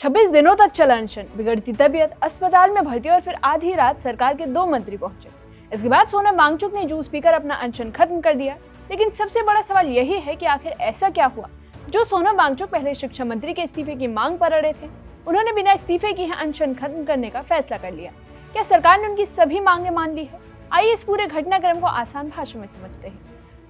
26 दिनों तक चला अनशन, बिगड़ती तबीयत, अस्पताल में भर्ती और फिर आधी रात सरकार के 2 मंत्री पहुंचे। इसके बाद सोनम वांगचुक ने जूस पीकर अपना अनशन खत्म कर दिया। लेकिन सबसे बड़ा सवाल यही है कि आखिर ऐसा क्या हुआ जो सोनम वांगचुक पहले शिक्षा मंत्री के इस्तीफे की मांग पर अड़े थे, उन्होंने बिना इस्तीफे के अनशन खत्म करने का फैसला कर लिया। क्या सरकार ने उनकी सभी मांगे मान ली है? आइए इस पूरे घटनाक्रम को आसान भाषा में समझते हैं।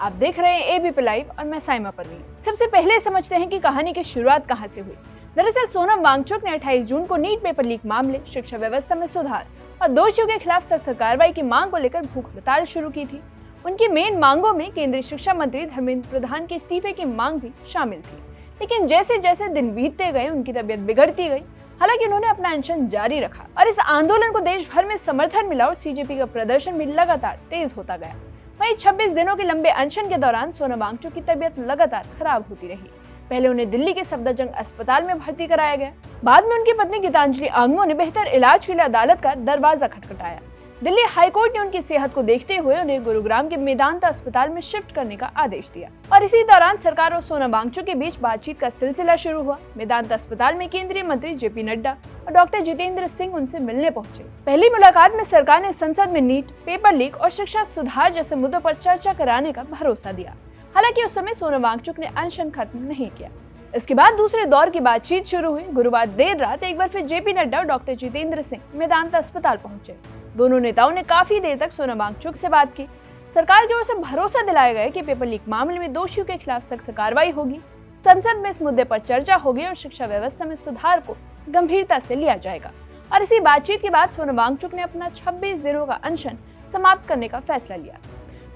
आप देख रहे हैं एबीपी लाइव और मैं साइमा परवीन। सबसे पहले समझते हैं कि कहानी की शुरुआत कहां से हुई। दरअसल सोनम वांगचुक ने 28 जून को नीट पेपर लीक मामले, शिक्षा व्यवस्था में सुधार और दोषियों के खिलाफ सख्त कार्रवाई की मांग को लेकर भूख हड़ताल शुरू की थी। उनकी मेन मांगों में केंद्रीय शिक्षा मंत्री धर्मेंद्र प्रधान के इस्तीफे की मांग भी शामिल थी। लेकिन जैसे जैसे दिन बीतते गए उनकी तबीयत बिगड़ती गई। हालांकि उन्होंने अपना अनशन जारी रखा और इस आंदोलन को देश भर में समर्थन मिला और सीजेपी का प्रदर्शन भी लगातार तेज होता गया। वहीं 26 दिनों के लंबे अनशन के दौरान सोनम वांगचुक की तबीयत लगातार खराब होती रही। पहले उन्हें दिल्ली के सफदरजंग अस्पताल में भर्ती कराया गया। बाद में उनकी पत्नी गीतांजलि आंगमो ने बेहतर इलाज के लिए अदालत का दरवाजा खटखटाया। दिल्ली हाईकोर्ट ने उनकी सेहत को देखते हुए उन्हें गुरुग्राम के मेदांता अस्पताल में शिफ्ट करने का आदेश दिया और इसी दौरान सरकार और सोनम वांगचुक के बीच बातचीत का सिलसिला शुरू हुआ। मेदांता अस्पताल में केंद्रीय मंत्री जेपी नड्डा और डॉक्टर जितेंद्र सिंह उनसे मिलने पहुंचे। पहली मुलाकात में सरकार ने संसद में नीट, पेपर लीक और शिक्षा सुधार जैसे मुद्दों पर चर्चा कराने का भरोसा दिया। हालांकि उस समय सोनम वांगचुक ने अनशन खत्म नहीं किया। इसके बाद दूसरे दौर की बातचीत शुरू हुई। गुरुवार देर रात एक बार फिर जेपी नड्डा और डॉक्टर जितेंद्र सिंह मेदांता अस्पताल पहुंचे। दोनों नेताओं ने काफी देर तक सोनम वांगचुक से बात की। सरकार की ओर से भरोसा दिलाया गया कि पेपर लीक मामले में दोषियों के खिलाफ सख्त कार्रवाई होगी, संसद में इस मुद्दे पर चर्चा होगी और शिक्षा व्यवस्था में सुधार को गंभीरता से लिया जाएगा। और इसी बातचीत के बाद सोनम वांगचुक ने अपना 26 दिनों का अनशन समाप्त करने का फैसला लिया।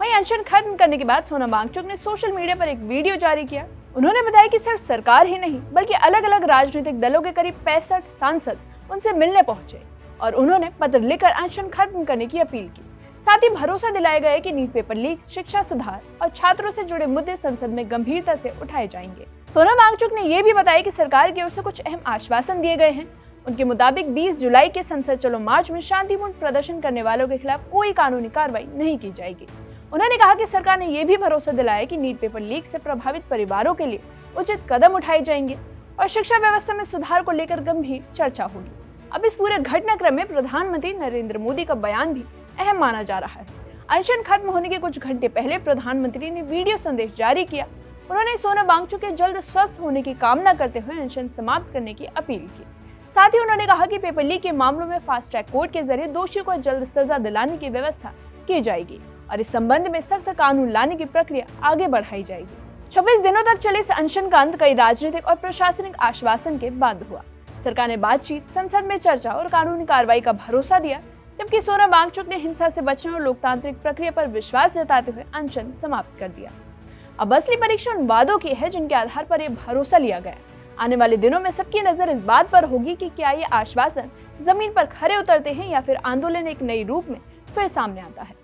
वहीं अनशन खत्म करने के बाद सोनम वांगचुक ने सोशल मीडिया पर एक वीडियो जारी किया। उन्होंने बताया कि सिर्फ सरकार ही नहीं बल्कि अलग अलग राजनीतिक दलों के करीब 65 सांसद उनसे मिलने पहुंचे और उन्होंने पत्र लिखकर अनशन खत्म करने की अपील की। साथ ही भरोसा दिलाया गया कि नीट पेपर लीक, शिक्षा सुधार और छात्रों से जुड़े मुद्दे संसद में गंभीरता से उठाए जाएंगे। सोनम वांगचुक ने यह भी बताया कि सरकार की ओर से कुछ अहम आश्वासन दिए गए हैं। उनके मुताबिक 20 जुलाई के संसद चलो मार्च में शांतिपूर्ण प्रदर्शन करने वालों के खिलाफ कोई कानूनी कार्रवाई नहीं की जाएगी। उन्होंने कहा कि सरकार ने यह भी भरोसा दिलाया कि नीट पेपर लीक से प्रभावित परिवारों के लिए उचित कदम उठाए जाएंगे और शिक्षा व्यवस्था में सुधार को लेकर गंभीर चर्चा होगी। अब इस पूरे घटनाक्रम में प्रधानमंत्री नरेंद्र मोदी का बयान भी अहम माना जा रहा है। अनशन खत्म होने के कुछ घंटे पहले प्रधानमंत्री ने वीडियो संदेश जारी किया। उन्होंने सोनम वांगचुक के जल्द स्वस्थ होने की कामना करते हुए अनशन समाप्त करने की अपील की। साथ ही उन्होंने कहा कि पेपर लीक के मामलों में फास्ट ट्रैक कोर्ट के जरिए दोषियों को जल्द सजा दिलाने की व्यवस्था की जाएगी और इस संबंध में सख्त कानून लाने की प्रक्रिया आगे बढ़ाई जाएगी। 26 दिनों तक चले इस अनशन का अंत कई राजनीतिक और प्रशासनिक आश्वासन के बाद हुआ। सरकार ने बातचीत, संसद में चर्चा और कानूनी कार्रवाई का भरोसा दिया, जबकि सोनम वांगचुक ने हिंसा से बचने और लोकतांत्रिक प्रक्रिया पर विश्वास जताते हुए अनशन समाप्त कर दिया। अब असली परीक्षा उन वादों की है जिनके आधार पर यह भरोसा लिया गया। आने वाले दिनों में सबकी नजर इस बात पर होगी कि क्या ये आश्वासन जमीन पर खरे उतरते हैं या फिर आंदोलन एक नई रूप में फिर सामने आता है।